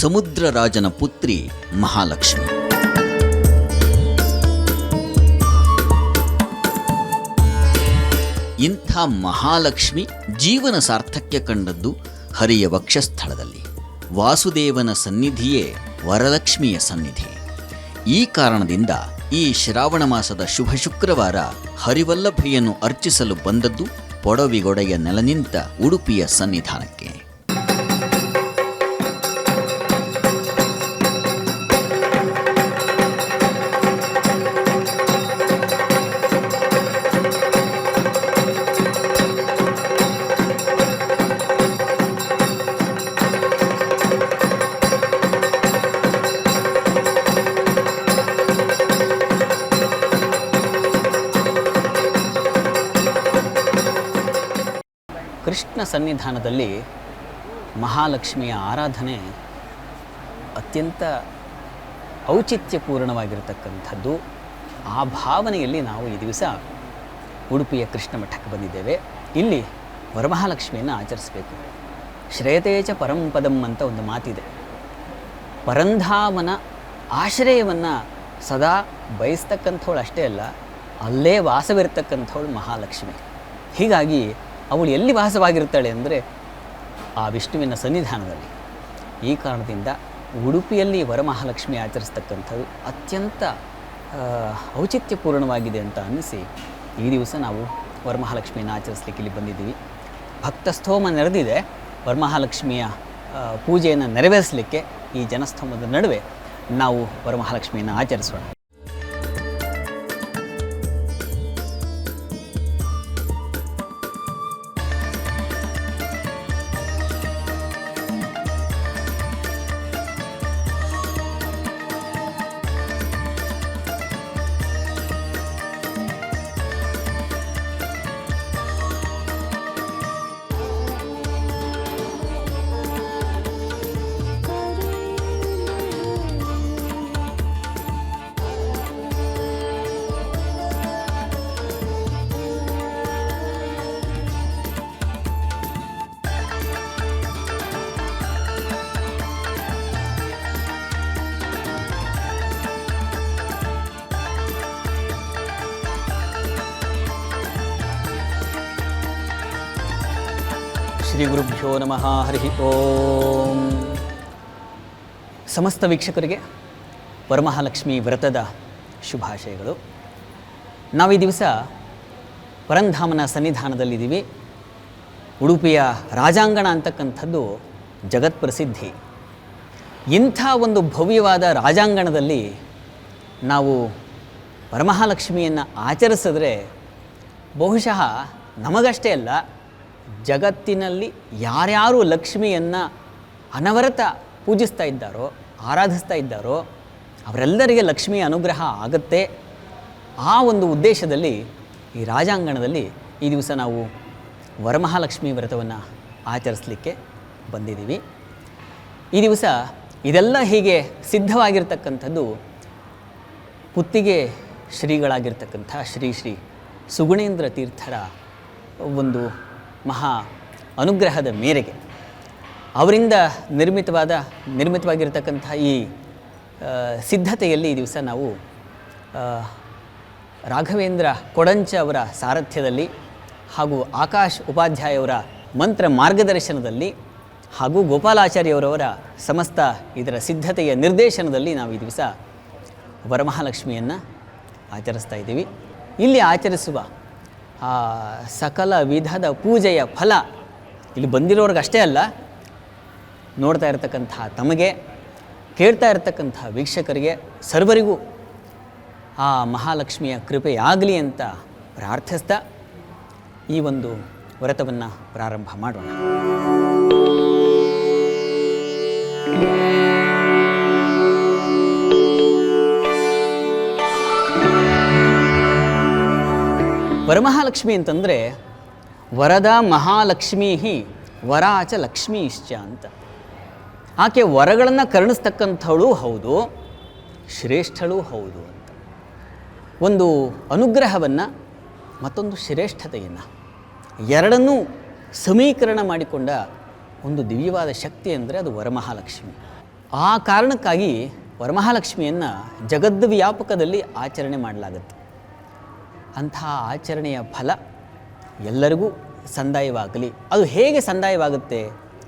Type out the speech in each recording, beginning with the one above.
ಸಮುದ್ರರಾಜನ ಪುತ್ರಿ ಮಹಾಲಕ್ಷ್ಮಿ. ಇಂಥ ಮಹಾಲಕ್ಷ್ಮಿ ಜೀವನ ಸಾರ್ಥಕ್ಯ ಕಂಡದ್ದು ಹರಿಯ ವಕ್ಷಸ್ಥಳದಲ್ಲಿ. ವಾಸುದೇವನ ಸನ್ನಿಧಿಯೇ ವರಲಕ್ಷ್ಮಿಯ ಸನ್ನಿಧಿ. ಈ ಕಾರಣದಿಂದ ಈ ಶ್ರಾವಣ ಮಾಸದ ಶುಭ ಶುಕ್ರವಾರ ಹರಿವಲ್ಲಭೆಯನ್ನು ಅರ್ಚಿಸಲು ಬಂದದ್ದು ಪೊಡವಿಗೊಡೆಯ ನೆಲನಿಂತ ಉಡುಪಿಯ ಸನ್ನಿಧಾನಕ್ಕೆ. ಕೃಷ್ಣ ಸನ್ನಿಧಾನದಲ್ಲಿ ಮಹಾಲಕ್ಷ್ಮಿಯ ಆರಾಧನೆ ಅತ್ಯಂತ ಔಚಿತ್ಯಪೂರ್ಣವಾಗಿರತಕ್ಕಂಥದ್ದು. ಆ ಭಾವನೆಯಲ್ಲಿ ನಾವು ಈ ದಿವಸ ಉಡುಪಿಯ ಕೃಷ್ಣ ಮಠಕ್ಕೆ ಬಂದಿದ್ದೇವೆ. ಇಲ್ಲಿ ವರಮಹಾಲಕ್ಷ್ಮಿಯನ್ನು ಆಚರಿಸಬೇಕು. ಶ್ರೇಯತೇಚ ಪರಂಪದಂ ಅಂತ ಒಂದು ಮಾತಿದೆ. ಪರಂಧಾಮನ ಆಶ್ರಯವನ್ನು ಸದಾ ಬಯಸ್ತಕ್ಕಂಥವಳು ಅಷ್ಟೇ ಅಲ್ಲ, ಅಲ್ಲೇ ವಾಸವಿರತಕ್ಕಂಥವಳು ಮಹಾಲಕ್ಷ್ಮಿ. ಹೀಗಾಗಿ ಅವಳು ಎಲ್ಲಿ ವಾಸವಾಗಿರ್ತಾಳೆ ಅಂದರೆ ಆ ವಿಷ್ಣುವಿನ ಸನ್ನಿಧಾನದಲ್ಲಿ. ಈ ಕಾರಣದಿಂದ ಉಡುಪಿಯಲ್ಲಿ ವರಮಹಾಲಕ್ಷ್ಮಿ ಆಚರಿಸ್ತಕ್ಕಂಥದ್ದು ಅತ್ಯಂತ ಔಚಿತ್ಯಪೂರ್ಣವಾಗಿದೆ ಅಂತ ಅನ್ನಿಸಿ ಈ ದಿವಸ ನಾವು ವರಮಹಾಲಕ್ಷ್ಮಿಯನ್ನು ಆಚರಿಸಲಿಕ್ಕೆ ಇಲ್ಲಿ ಬಂದಿದ್ದೀವಿ. ಭಕ್ತಸ್ತೋಮ ನೆರೆದಿದೆ. ವರಮಹಾಲಕ್ಷ್ಮಿಯ ಪೂಜೆಯನ್ನು ನೆರವೇರಿಸಲಿಕ್ಕೆ ಈ ಜನಸ್ತೋಮದ ನಡುವೆ ನಾವು ವರಮಹಾಲಕ್ಷ್ಮಿಯನ್ನು ಆಚರಿಸೋಣ. ಶ್ರೀ ಗುರುಭ್ಯೋ ನಮಃ. ಹರಿ ಓಂ. ಸಮಸ್ತ ವೀಕ್ಷಕರಿಗೆ ವರಮಹಾಲಕ್ಷ್ಮಿ ವ್ರತದ ಶುಭಾಶಯಗಳು. ನಾವು ಈ ದಿವಸ ಪರಂಧಾಮನ ಸನ್ನಿಧಾನದಲ್ಲಿದ್ದೀವಿ. ಉಡುಪಿಯ ರಾಜಾಂಗಣ ಅಂತಕ್ಕಂಥದ್ದು ಜಗತ್ಪ್ರಸಿದ್ಧಿ. ಇಂಥ ಒಂದು ಭವ್ಯವಾದ ರಾಜಾಂಗಣದಲ್ಲಿ ನಾವು ವರಮಹಾಲಕ್ಷ್ಮಿಯನ್ನು ಆಚರಿಸಿದ್ರೆ ಬಹುಶಃ ನಮಗಷ್ಟೇ ಅಲ್ಲ, ಜಗತ್ತಿನಲ್ಲಿ ಯಾರ್ಯಾರು ಲಕ್ಷ್ಮಿಯನ್ನು ಅನವರತ ಪೂಜಿಸ್ತಾ ಇದ್ದಾರೋ, ಆರಾಧಿಸ್ತಾ ಇದ್ದಾರೋ ಅವರೆಲ್ಲರಿಗೆ ಲಕ್ಷ್ಮಿಯ ಅನುಗ್ರಹ ಆಗುತ್ತೆ. ಆ ಒಂದು ಉದ್ದೇಶದಲ್ಲಿ ಈ ರಾಜಾಂಗಣದಲ್ಲಿ ಈ ದಿವಸ ನಾವು ವರಮಹಾಲಕ್ಷ್ಮಿ ವ್ರತವನ್ನು ಆಚರಿಸಲಿಕ್ಕೆ ಬಂದಿದ್ದೀವಿ. ಈ ದಿವಸ ಇದೆಲ್ಲ ಹೀಗೆ ಸಿದ್ಧವಾಗಿರ್ತಕ್ಕಂಥದ್ದು ಪುತ್ತಿಗೆ ಶ್ರೀಗಳಾಗಿರ್ತಕ್ಕಂಥ ಶ್ರೀ ಶ್ರೀ ಸುಗುಣೇಂದ್ರ ತೀರ್ಥರ ಒಂದು ಮಹಾ ಅನುಗ್ರಹದ ಮೇರೆಗೆ ಅವರಿಂದ ನಿರ್ಮಿತವಾಗಿರ್ತಕ್ಕಂಥ ಈ ಸಿದ್ಧತೆಯಲ್ಲಿ ಈ ದಿವಸ ನಾವು ರಾಘವೇಂದ್ರ ಕೊಡಂಚ ಅವರ ಸಾರಥ್ಯದಲ್ಲಿ ಹಾಗೂ ಆಕಾಶ್ ಉಪಾಧ್ಯಾಯವರ ಮಂತ್ರ ಮಾರ್ಗದರ್ಶನದಲ್ಲಿ ಹಾಗೂ ಗೋಪಾಲಾಚಾರ್ಯವರವರ ಸಮಸ್ತ ಇದರ ಸಿದ್ಧತೆಯ ನಿರ್ದೇಶನದಲ್ಲಿ ನಾವು ಈ ದಿವಸ ವರಮಹಾಲಕ್ಷ್ಮಿಯನ್ನು ಆಚರಿಸ್ತಾ ಇದ್ದೀವಿ. ಇಲ್ಲಿ ಆಚರಿಸುವ ಆ ಸಕಲ ವಿಧದ ಪೂಜೆಯ ಫಲ ಇಲ್ಲಿ ಬಂದಿರೋರ್ಗಷ್ಟೇ ಅಲ್ಲ, ನೋಡ್ತಾ ಇರತಕ್ಕಂಥ ತಮಗೆ, ಕೇಳ್ತಾ ಇರತಕ್ಕಂಥ ವೀಕ್ಷಕರಿಗೆ, ಸರ್ವರಿಗೂ ಆ ಮಹಾಲಕ್ಷ್ಮಿಯ ಕೃಪೆಯಾಗಲಿ ಅಂತ ಪ್ರಾರ್ಥಿಸ್ತಾ ಈ ಒಂದು ವ್ರತವನ್ನು ಪ್ರಾರಂಭ ಮಾಡೋಣ. ವರಮಹಾಲಕ್ಷ್ಮಿ ಅಂತಂದರೆ ವರದ ಮಹಾಲಕ್ಷ್ಮೀ ವರಾಚ ಲಕ್ಷ್ಮೀಶ್ಚ ಅಂತ. ಆಕೆ ವರಗಳನ್ನು ಕರುಣಿಸ್ತಕ್ಕಂಥವಳು ಹೌದು, ಶ್ರೇಷ್ಠಳೂ ಹೌದು ಅಂತ. ಒಂದು ಅನುಗ್ರಹವನ್ನು ಮತ್ತೊಂದು ಶ್ರೇಷ್ಠತೆಯನ್ನು ಎರಡನ್ನೂ ಸಮೀಕರಣ ಮಾಡಿಕೊಂಡ ಒಂದು ದಿವ್ಯವಾದ ಶಕ್ತಿ ಅಂದರೆ ಅದು ವರಮಹಾಲಕ್ಷ್ಮಿ. ಆ ಕಾರಣಕ್ಕಾಗಿ ವರಮಹಾಲಕ್ಷ್ಮಿಯನ್ನು ಜಗದ್ವ್ಯಾಪಕದಲ್ಲಿ ಆಚರಣೆ ಮಾಡಲಾಗುತ್ತೆ. ಅಂಥ ಆಚರಣೆಯ ಫಲ ಎಲ್ಲರಿಗೂ ಸಂದಾಯವಾಗಲಿ. ಅದು ಹೇಗೆ ಸಂದಾಯವಾಗುತ್ತೆ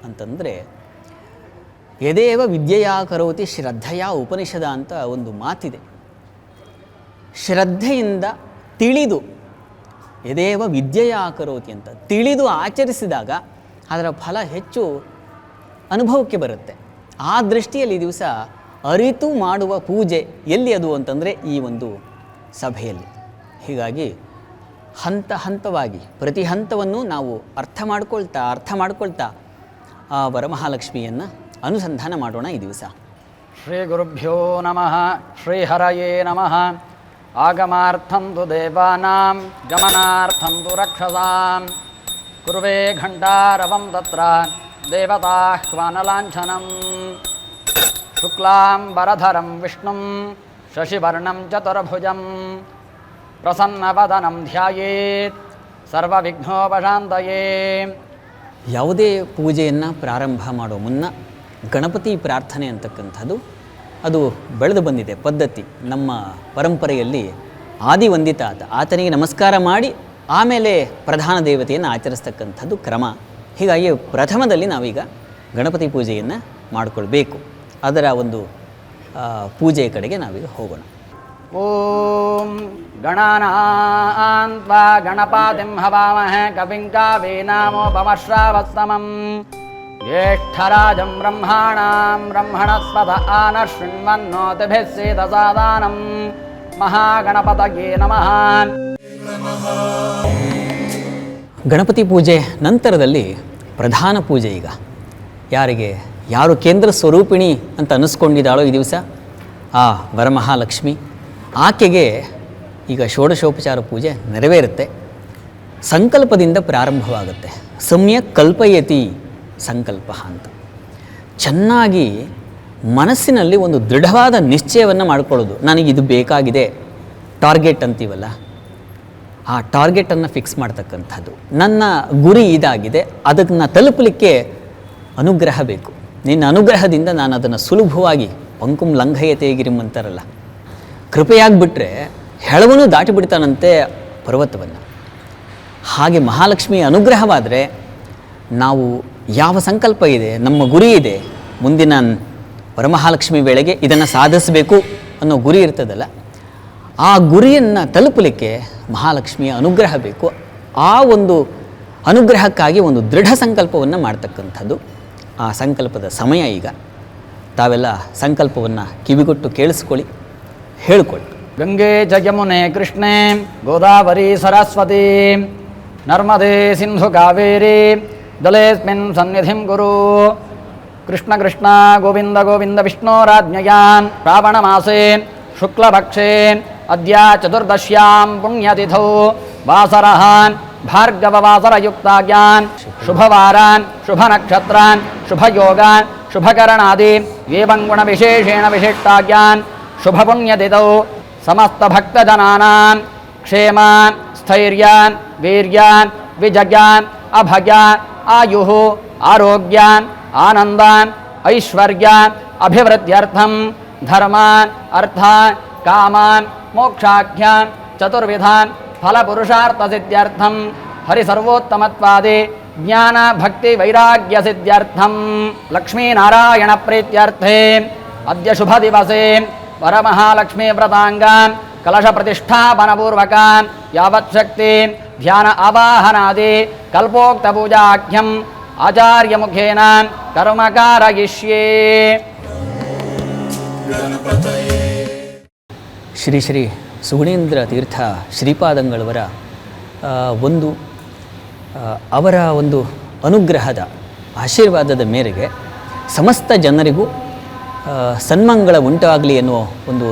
ಅಂತಂದರೆ, ಯದೇವ ವಿದ್ಯೆಯಾ ಕರೋತಿ ಶ್ರದ್ಧೆಯ ಉಪನಿಷದ ಅಂತ ಒಂದು ಮಾತಿದೆ. ಶ್ರದ್ಧೆಯಿಂದ ತಿಳಿದು, ಯದೇವ ವಿದ್ಯೆಯಾ ಕರೋತಿ ಅಂತ ತಿಳಿದು ಆಚರಿಸಿದಾಗ ಅದರ ಫಲ ಹೆಚ್ಚು ಅನುಭವಕ್ಕೆ ಬರುತ್ತೆ. ಆ ದೃಷ್ಟಿಯಲ್ಲಿ ಈ ದಿವಸ ಅರಿತು ಮಾಡುವ ಪೂಜೆ ಎಲ್ಲಿ ಅದು ಅಂತಂದರೆ ಈ ಒಂದು ಸಭೆಯಲ್ಲಿ. ಹೀಗಾಗಿ ಹಂತ ಹಂತವಾಗಿ ಪ್ರತಿ ಹಂತವನ್ನು ನಾವು ಅರ್ಥ ಮಾಡ್ಕೊಳ್ತಾ ಆ ವರಮಹಾಲಕ್ಷ್ಮಿಯನ್ನು ಅನುಸಂಧಾನ ಮಾಡೋಣ ಈ ದಿವಸ. ಶ್ರೀ ಗುರುಭ್ಯೋ ನಮಃ. ಶ್ರೀ ಹರಯೇ ನಮಃ. ಆಗಮಾರ್ಥಂ ತು ದೇವಾನಾಂ ಗಮನಾರ್ಥಂ ತು ರಕ್ಷಸಾಂ ಕುರ್ವೇ ಘಂಟಾರವಂ ತತ್ರ ದೇವತಾಹ್ವಾನಲಾಂಛನಂ ಶುಕ್ಲಾಂಬರಧರಂ ವಿಷ್ಣುಂ ಶಶಿವರ್ಣಂ ಚತುರ್ಭುಜಂ ಪ್ರಸನ್ನವದನಂ ಧ್ಯಾಯೇತ್ ಸರ್ವವಿಘ್ನೋಪಶಾಂತಯೇ. ಯಾವುದೇ ಪೂಜೆಯನ್ನು ಪ್ರಾರಂಭ ಮಾಡೋ ಮುನ್ನ ಗಣಪತಿ ಪ್ರಾರ್ಥನೆ ಅಂತಕ್ಕಂಥದ್ದು ಅದು ಬೆಳೆದು ಬಂದಿದೆ ಪದ್ಧತಿ. ನಮ್ಮ ಪರಂಪರೆಯಲ್ಲಿ ಆದಿವಂದಿತ ಆತನಿಗೆ ನಮಸ್ಕಾರ ಮಾಡಿ ಆಮೇಲೆ ಪ್ರಧಾನ ದೇವತೆಯನ್ನು ಆಚರಿಸ್ತಕ್ಕಂಥದ್ದು ಕ್ರಮ. ಹೀಗಾಗಿ ಪ್ರಥಮದಲ್ಲಿ ನಾವೀಗ ಗಣಪತಿ ಪೂಜೆಯನ್ನು ಮಾಡಿಕೊಳ್ಬೇಕು. ಅದರ ಒಂದು ಪೂಜೆಯ ಕಡೆಗೆ ನಾವೀಗ ಹೋಗೋಣ. ಓಂ ಗಣಾನಾನ್ ತ್ವಾ ಗಣಪತಿಂ ಹವಾಮಹೇ ಕವಿಂ ಕವೀನಾಮೋಪಮಶ್ರವಸ್ತಮಂ ಜ್ಯೇಷ್ಠರಾಜಂ ಬ್ರಹ್ಮಾಣಾಂ ಬ್ರಹ್ಮಣಸ್ಪದ ಆನಃ ಶೃಣ್ವನ್ನೋತಿಭಿಃ ಸೇದಸಾದಾನಂ ಮಹಾಗಣಪತಯೇ ನಮಃ. ಗಣಪತಿ ಪೂಜೆ ನಂತರದಲ್ಲಿ ಪ್ರಧಾನ ಪೂಜೆ. ಈಗ ಯಾರು ಕೇಂದ್ರ ಸ್ವರೂಪಿಣಿ ಅಂತ ಅನ್ನಿಸ್ಕೊಂಡಿದ್ದಾಳೋ ಈ ದಿವಸ ಆ ವರಮಹಾಲಕ್ಷ್ಮಿ, ಆಕೆಗೆ ಈಗ ಷೋಡಶೋಪಚಾರ ಪೂಜೆ ನೆರವೇರುತ್ತೆ. ಸಂಕಲ್ಪದಿಂದ ಪ್ರಾರಂಭವಾಗುತ್ತೆ. ಸಮ್ಯಕ್ ಕಲ್ಪಯತಿ ಸಂಕಲ್ಪ ಅಂತ ಚೆನ್ನಾಗಿ ಮನಸ್ಸಿನಲ್ಲಿ ಒಂದು ದೃಢವಾದ ನಿಶ್ಚಯವನ್ನು ಮಾಡಿಕೊಳ್ಳೋದು. ನನಗಿದು ಬೇಕಾಗಿದೆ, ಟಾರ್ಗೆಟ್ ಅಂತೀವಲ್ಲ, ಆ ಟಾರ್ಗೆಟನ್ನು ಫಿಕ್ಸ್ ಮಾಡ್ತಕ್ಕಂಥದ್ದು. ನನ್ನ ಗುರಿ ಇದಾಗಿದೆ, ಅದನ್ನು ತಲುಪಲಿಕ್ಕೆ ಅನುಗ್ರಹ ಬೇಕು. ನಿನ್ನ ಅನುಗ್ರಹದಿಂದ ನಾನು ಅದನ್ನು ಸುಲಭವಾಗಿ ಪಂಕುಂ ಲಂಘಯತೆ ಗಿರಿಂ ಅಂತಾರಲ್ಲ, ಕೃಪೆಯಾಗಿಬಿಟ್ರೆ ಹೆಳವನು ದಾಟಿಬಿಡ್ತಾನಂತೆ ಪರ್ವತವನ್ನು. ಹಾಗೆ ಮಹಾಲಕ್ಷ್ಮಿಯ ಅನುಗ್ರಹವಾದರೆ ನಾವು ಯಾವ ಸಂಕಲ್ಪ ಇದೆ, ನಮ್ಮ ಗುರಿ ಇದೆ, ಮುಂದಿನ ವರಮಹಾಲಕ್ಷ್ಮಿ ವೇಳೆಗೆ ಇದನ್ನು ಸಾಧಿಸಬೇಕು ಅನ್ನೋ ಗುರಿ ಇರ್ತದಲ್ಲ, ಆ ಗುರಿಯನ್ನು ತಲುಪಲಿಕ್ಕೆ ಮಹಾಲಕ್ಷ್ಮಿಯ ಅನುಗ್ರಹ ಬೇಕು. ಆ ಒಂದು ಅನುಗ್ರಹಕ್ಕಾಗಿ ಒಂದು ದೃಢ ಸಂಕಲ್ಪವನ್ನು ಮಾಡ್ತಕ್ಕಂಥದ್ದು. ಆ ಸಂಕಲ್ಪದ ಸಮಯ ಈಗ. ತಾವೆಲ್ಲ ಸಂಕಲ್ಪವನ್ನು ಕಿವಿಗೊಟ್ಟು ಕೇಳಿಸ್ಕೊಳ್ಳಿ, ಹೇಳಿಕೊಳ್ಳಿ. ಗಂಗೆ ಚ ಯಮುನೆ ಕೃಷ್ಣೆ ಗೋದಾವರಿ ಸರಸ್ವತಿ ನರ್ಮದೆ ಸಿಂಧು ಕಾವೇರಿ ಜಲೇಸ್ಮಿನ್ ಸನ್ನಿಧಿಂ ಕುರು. ಕೃಷ್ಣ ಕೃಷ್ಣ ಗೋವಿಂದ ಗೋವಿಂದ ವಿಷ್ಣೋರಾಜ್ಞಯಾನ್ ಶ್ರಾವಣ ಮಾಸೆ ಶುಕ್ಲಪಕ್ಷೆ ಅದ್ಯ ಚತುರ್ದಶ್ಯಾಂ ಪುಣ್ಯತಿಥೌ ವಾಸರಹಾನ್ ಭಾರ್ಗವವಾಸರಯುಕ್ತಾಗ್ಯಾನ್ ಶುಭವಾರಾನ್ ಶುಭನಕ್ಷತ್ರಾನ್ ಶುಭಯೋಗಾನ್ ಶುಭಕರಣಾದಿ ಏವಂ ಗುಣವಿಶೇಷೇಣ ವಿಶಿಷ್ಟಾಗ್ಯಾನ್ ಶುಭಪುಣ್ಯತಿಥೌ ಸಮಸ್ತಭಕ್ತಜನಾನಾಂ ಕ್ಷೇಮಾನ್ ಸ್ಥೈರ್ಯಾನ್ ವೀರ್ಯಾನ್ ವಿಜಯಾನ್ ಅಭಯಾನ್ ಆಯುಃ ಆರೋಗ್ಯಾನ್ ಆನಂದಾನ್ ಐಶ್ವರ್ಯಾನ್ ಅಭಿವೃದ್ಧ್ಯರ್ಥಂ ಧರ್ಮಾನ್ ಅರ್ಥಾನ್ ಕಾಮಾನ್ ಮೋಕ್ಷಾಖ್ಯಾನ್ ಚತುರ್ವಿಧಾನ್ ಫಲಪುರುಷಾರ್ಥಸಿದ್ಧ್ಯರ್ಥಂ ಹರಿಸರ್ವೋತ್ತಮತ್ವಾದಿ ಜ್ಞಾನ ಭಕ್ತಿ ವೈರಾಗ್ಯ ಸಿದ್ಧ್ಯರ್ಥಂ ಲಕ್ಷ್ಮೀನಾರಾಯಣ ಪ್ರೀತ್ಯರ್ಥೇ ಅದ್ಯ ಶುಭ ದಿವಸೆ ವರಮಹಾಲಕ್ಷ್ಮೀ ವ್ರತಾಂಗಾನ್ ಕಲಶ ಪ್ರತಿಷ್ಠಾಪನಪೂರ್ವಕಾನ್ ಯಾವತ್ ಶಕ್ತಿ ಧ್ಯಾನ ಆವಾಹನಾದಿ ಕಲ್ಪೋಕ್ತ ಪೂಜಾಖ್ಯಂ ಆಚಾರ್ಯ ಮುಖೇನ ಕರ್ಮಕಾರಯಿಷ್ಯೇ. ಶ್ರೀ ಶ್ರೀ ಸುಗುಣೇಂದ್ರ ತೀರ್ಥ ಶ್ರೀಪಾದಂಗಳವರ ಅವರ ಒಂದು ಅನುಗ್ರಹದ ಆಶೀರ್ವಾದದ ಮೇರೆಗೆ ಸಮಸ್ತ ಜನರಿಗೂ ಸನ್ಮಂಗಳ ಉಂಟಾಗಲಿ ಎನ್ನುವ ಒಂದು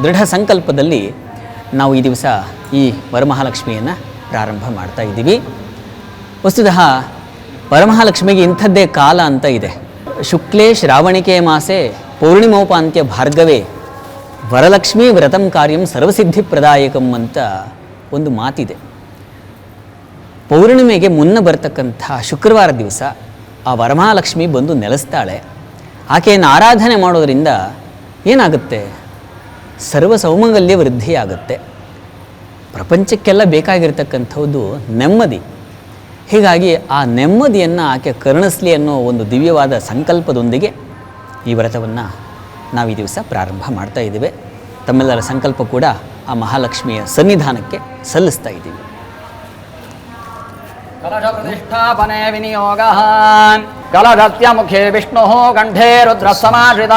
ದೃಢ ಸಂಕಲ್ಪದಲ್ಲಿ ನಾವು ಈ ದಿವಸ ಈ ವರಮಹಾಲಕ್ಷ್ಮಿಯನ್ನು ಪ್ರಾರಂಭ ಮಾಡ್ತಾ ಇದ್ದೀವಿ. ವಸ್ತುತಃ ವರಮಹಾಲಕ್ಷ್ಮಿಗೆ ಇಂಥದ್ದೇ ಕಾಲ ಅಂತ ಇದೆ. ಶುಕ್ಲೇ ಶ್ರಾವಣಿಕೆ ಮಾಸೆ ಪೌರ್ಣಿಮೋಪಾಂತ್ಯ ಭಾರ್ಗವೇ ವರಲಕ್ಷ್ಮೀ ವ್ರತಂ ಕಾರ್ಯಂ ಸರ್ವಸಿದ್ಧಿಪ್ರದಾಯಕಂ ಅಂತ ಒಂದು ಮಾತಿದೆ. ಪೌರ್ಣಿಮೆಗೆ ಮುನ್ನ ಬರ್ತಕ್ಕಂಥ ಶುಕ್ರವಾರ ದಿವಸ ಆ ವರಮಹಾಲಕ್ಷ್ಮಿ ಬಂದು ನೆಲೆಸ್ತಾಳೆ. ಆಕೆಯನ್ನು ಆರಾಧನೆ ಮಾಡೋದರಿಂದ ಏನಾಗುತ್ತೆ? ಸರ್ವ ಸೌಮಂಗಲ್ಯ ವೃದ್ಧಿಯಾಗುತ್ತೆ. ಪ್ರಪಂಚಕ್ಕೆಲ್ಲ ಬೇಕಾಗಿರ್ತಕ್ಕಂಥದ್ದು ನೆಮ್ಮದಿ. ಹೀಗಾಗಿ ಆ ನೆಮ್ಮದಿಯನ್ನು ಆಕೆ ಕರುಣಿಸಲಿ ಅನ್ನೋ ಒಂದು ದಿವ್ಯವಾದ ಸಂಕಲ್ಪದೊಂದಿಗೆ ಈ ವ್ರತವನ್ನು ನಾವು ಈ ದಿವಸ ಪ್ರಾರಂಭ ಮಾಡ್ತಾ ಇದ್ದೇವೆ. ತಮ್ಮೆಲ್ಲರ ಸಂಕಲ್ಪ ಕೂಡ ಆ ಮಹಾಲಕ್ಷ್ಮಿಯ ಸನ್ನಿಧಾನಕ್ಕೆ ಸಲ್ಲಿಸ್ತಾ ಇದ್ದೀವಿ. ಕಲಶ ಪ್ರತಿಷ್ಠಾಪನೆ ವಿನಿಯೋಗ ಕಲಶಸ್ಯ ಮುಖೇ ವಿಷ್ಣು ಕಂಠೇ ರುದ್ರ ಸಮಾಶ್ರಿತ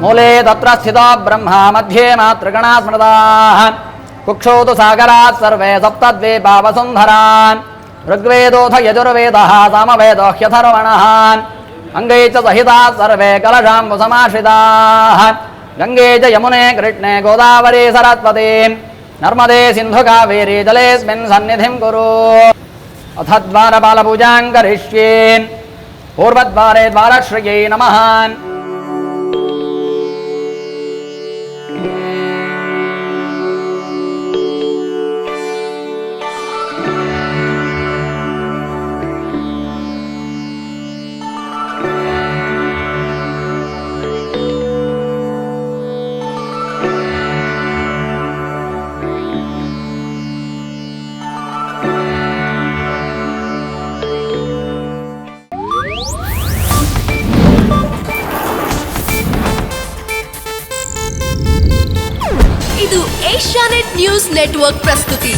ಮೂಲೆ ತತ್ರ ಸ್ಥಿತ ಬ್ರಹ್ಮ ಮಧ್ಯೆ ಮಾತೃಗಣಾ ಸ್ಮೃತಾ ಕುಕ್ಷೌತು ಸಾಗರಾತ್ ಸರ್ವೇ ಸಪ್ತದ್ವೀಪಾ ವಸುಂಧರಾನ್ ಋಗ್ವೇದೋಥ ಯಜುರ್ವೇದಃ ಸಾಮವೇದೋ ಹ್ಯಥರ್ವಣಃ ಅಂಗೈ ಚ ಸಹಿತಾಃ ಸರ್ವೇ ಕಲಶಾಂಬು ಸಮಾಶ್ರಿತಾಃ ಗಂಗೆ ಚ ಯಮುನೆ ಕೃಷ್ಣೆ ಗೋದಾವರಿ ಸರಸ್ವತಿ ನರ್ಮದೆ ಸಿಂಧು ಕಾವೇರಿ ಜಲೇಸ್ಮಿನ್ ಸನ್ನಿಧಿಂ ಕುರು. ಅಥ ದ್ವಾರಪಾಲಪೂಜಾಂ ಕರಿಷ್ಯೇ. ಪೂರ್ವದ್ವಾರೆ ದ್ವಾರಶ್ರಯೈ ನಮಃ. ಇದು ಏಷ್ಯಾನೆಟ್ ನ್ಯೂಸ್ ನೆಟ್ವರ್ಕ್ ಪ್ರಸ್ತುತಿ.